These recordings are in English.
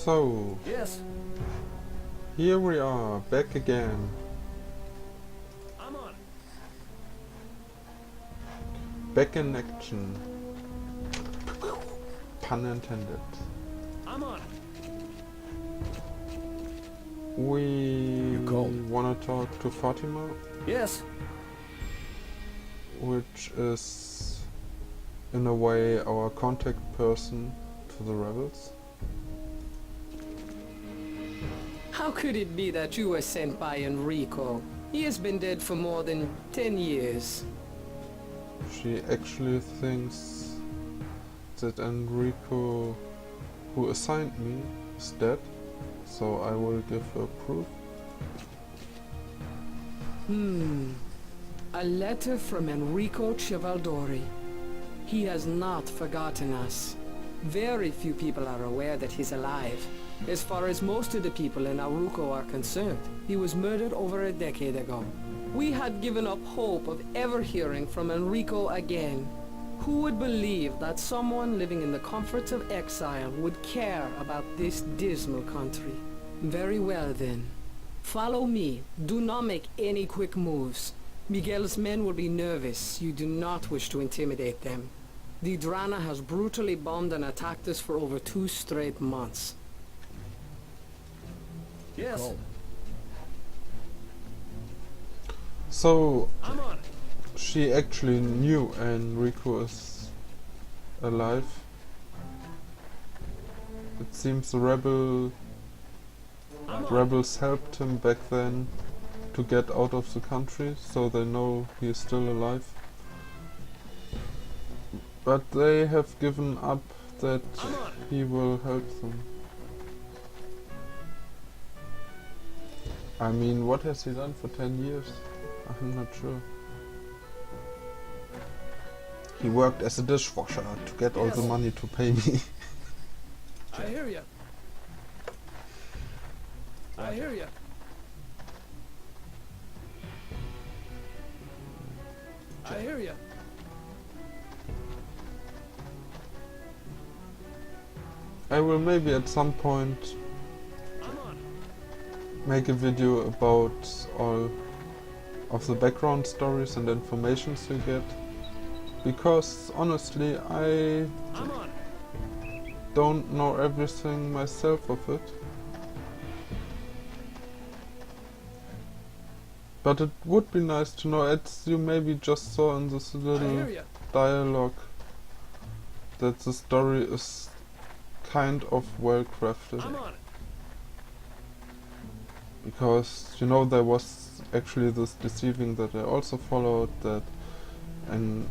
So, Yes. here we are, back again. I'm on. Back in action. Pun intended. I'm on. We called? wanna talk to Fatima, Yes. which is in a way our contact person to the rebels. How could it be that you were sent by Enrico? He has been dead for more than 10 years. She actually thinks that Enrico, who assigned me, is dead, so I will give her proof. A letter from Enrico Civaldori. He has not forgotten us. Very few people are aware that he's alive. As far as most of the people in Aruco are concerned, he was murdered over a decade ago. We had given up hope of ever hearing from Enrico again. Who would believe that someone living in the comforts of exile would care about this dismal country? Very well then. Follow me. Do not make any quick moves. Miguel's men will be nervous. You do not wish to intimidate them. The Drana has brutally bombed and attacked us for over 2 straight months. Yes. So, I'm on. she actually knew Enrico is alive. It seems the rebels helped him back then to get out of the country, so they know he is still alive. But they have given up that he will help them. I mean, what has he done for 10 years? I'm not sure. He worked as a dishwasher to get all the money to pay me. I hear ya. I hear ya. I hear ya. I will maybe at some point I'm on. make a video about all of the background stories and informations you get, because honestly I I'm on. don't know everything myself of it. But it would be nice to know, as you maybe just saw in this I little hear ya. dialogue, that the story is kind of well crafted. I'm on. Because, you know, there was actually this deceiving that I also followed, that and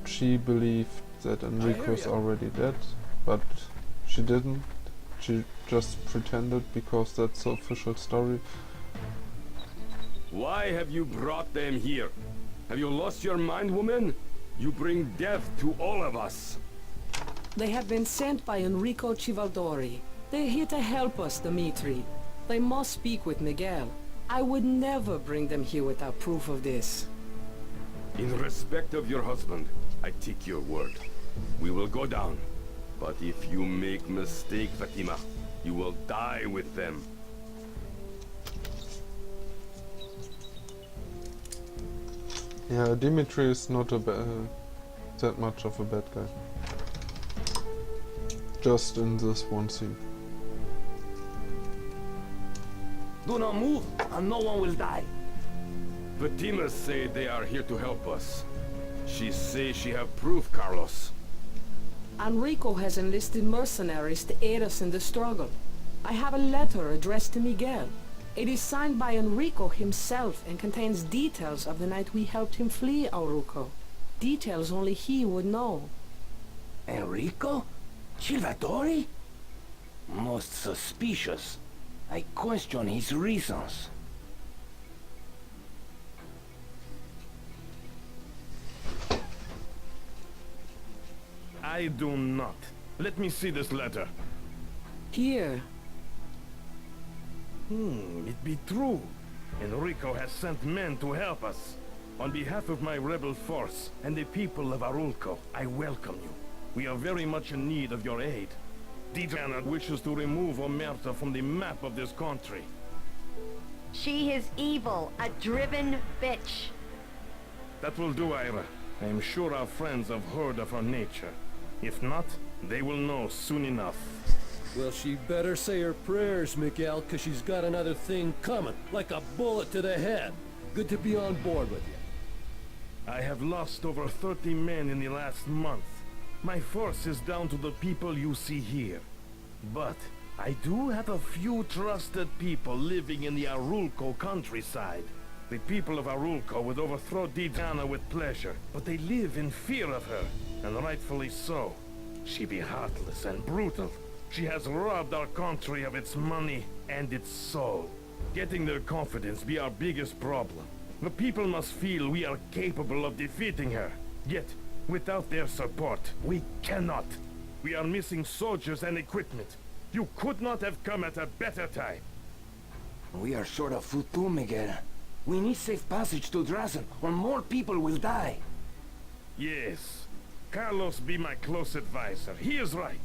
she believed that Enrico's ya. already dead, but she didn't. She just pretended because that's the official story. Why have you brought them here? Have you lost your mind, woman? You bring death to all of us. They have been sent by Enrico Civaldori. They're here to help us, Dimitri. They must speak with Miguel. I would never bring them here without proof of this. In respect of your husband, I take your word. We will go down. But if you make mistake, Fatima, you will die with them. Yeah, Dimitri is not that much of a bad guy. Just in this one scene. Do not move, and no one will die. Fatima say they are here to help us. She say she have proof, Carlos. Enrico has enlisted mercenaries to aid us in the struggle. I have a letter addressed to Miguel. It is signed by Enrico himself and contains details of the night we helped him flee Aruco. Details only he would know. Enrico? Civaldori? Most suspicious. I question his reasons. I do not. Let me see this letter. Here. It be true. Enrico has sent men to help us. On behalf of my rebel force and the people of Arulco, I welcome you. We are very much in need of your aid. Diana wishes to remove Omerta from the map of this country. She is evil, a driven bitch. That will do, Ira. I am sure our friends have heard of her nature. If not, they will know soon enough. Well, she better say her prayers, Miguel, 'cause she's got another thing coming, like a bullet to the head. Good to be on board with you. I have lost over 30 men in the last month. My force is down to the people you see here. But I do have a few trusted people living in the Arulco countryside. The people of Arulco would overthrow Diana with pleasure, but they live in fear of her, and rightfully so. She be heartless and brutal. She has robbed our country of its money and its soul. Getting their confidence be our biggest problem. The people must feel we are capable of defeating her. Yet, without their support, we cannot. We are missing soldiers and equipment. You could not have come at a better time. We are short of food too, Miguel. We need safe passage to Drazen, or more people will die. Yes. Carlos be my close advisor. He is right.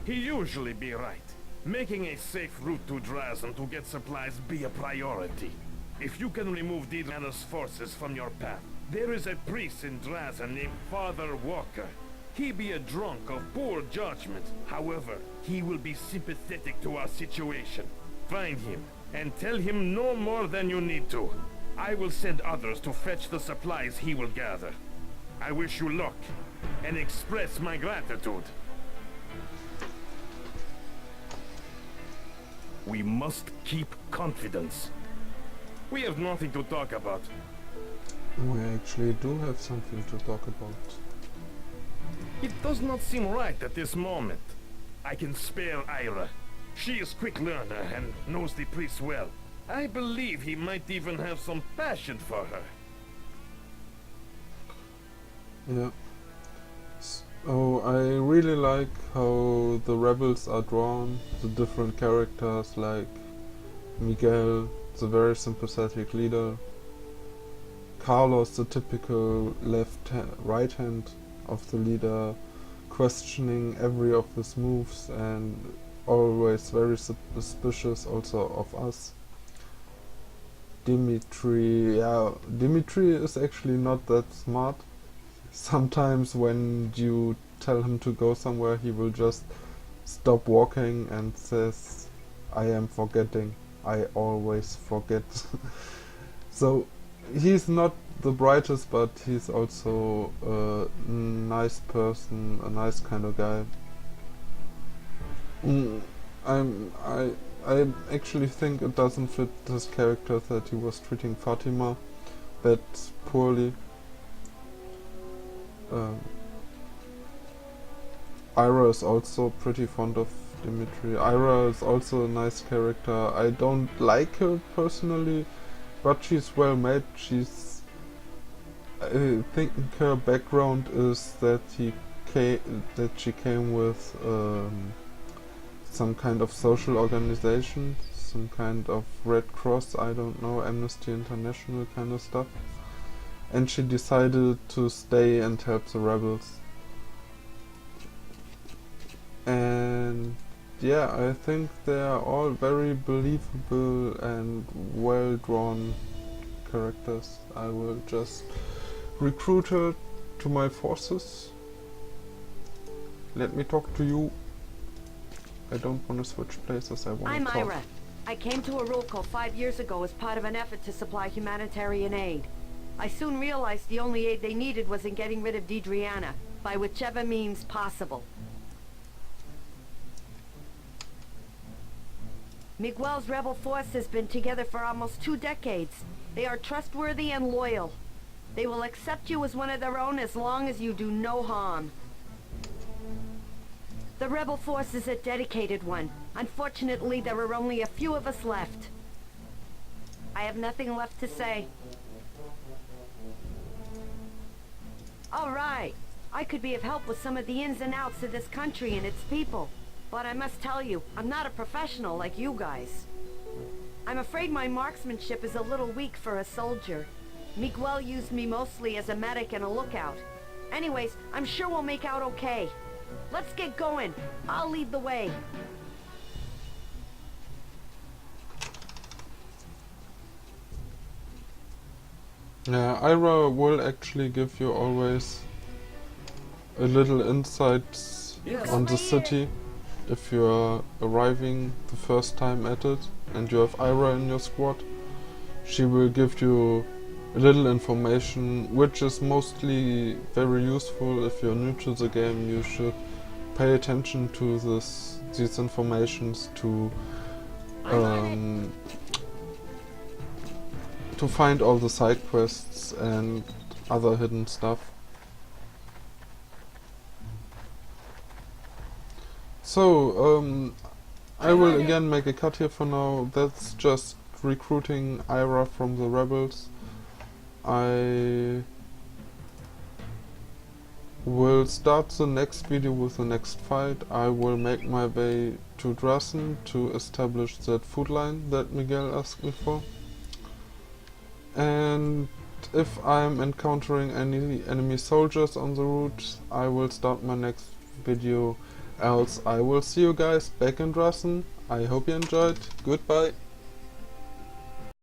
He usually be right. Making a safe route to Drazen to get supplies be a priority. If you can remove Diana's forces from your path, there is a priest in Drazen named Father Walker. He be a drunk of poor judgment. However, he will be sympathetic to our situation. Find him, and tell him no more than you need to. I will send others to fetch the supplies he will gather. I wish you luck, and express my gratitude. We must keep confidence. We have nothing to talk about. We actually do have something to talk about. It does not seem right at this moment. I can spare Ira. She is quick learner and knows the priest well. I believe he might even have some passion for her. Yeah. So I really like how the rebels are drawn, the different characters like Miguel, the very sympathetic leader, Carlos, the typical right hand of the leader, questioning every of his moves and always very suspicious also of us. Dimitri is actually not that smart. Sometimes when you tell him to go somewhere, he will just stop walking and says, I am forgetting. I always forget. So he's not the brightest, but he's also a nice person, a nice kind of guy. I actually think it doesn't fit his character that he was treating Fatima that poorly. Ira is also pretty fond of Dimitri. Ira is also a nice character. I don't like her personally, but she's well made. I think her background is that she came with some kind of social organization, some kind of Red Cross, I don't know, Amnesty International kind of stuff. And she decided to stay and help the rebels. And yeah, I think they are all very believable and well drawn characters. I will just recruit her to my forces. Let me talk to you. I don't want to switch places, I want to I'm talk. Ira. I came to Arulco 5 years ago as part of an effort to supply humanitarian aid. I soon realized the only aid they needed was in getting rid of Diana, by whichever means possible. Miguel's rebel force has been together for almost 2 decades. They are trustworthy and loyal. They will accept you as one of their own as long as you do no harm. The rebel force is a dedicated one. Unfortunately, there are only a few of us left. I have nothing left to say. All right. I could be of help with some of the ins and outs of this country and its people. But I must tell you, I'm not a professional like you guys. I'm afraid my marksmanship is a little weak for a soldier. Miguel used me mostly as a medic and a lookout. Anyways, I'm sure we'll make out okay. Let's get going. I'll lead the way. Yeah, Ira will actually give you always a little insights on the city if you are arriving the first time at it and you have Ira in your squad. She will give you a little information which is mostly very useful. If you're new to the game, you should pay attention to these informations to find all the side quests and other hidden stuff. So, I will again make a cut here for now. That's just recruiting Ira from the rebels. I will start the next video with the next fight. I will make my way to Drassen to establish that food line that Miguel asked me for. And if I'm encountering any enemy soldiers on the route, I will start my next video. Else I will see you guys back in Drassen. I hope you enjoyed. Goodbye.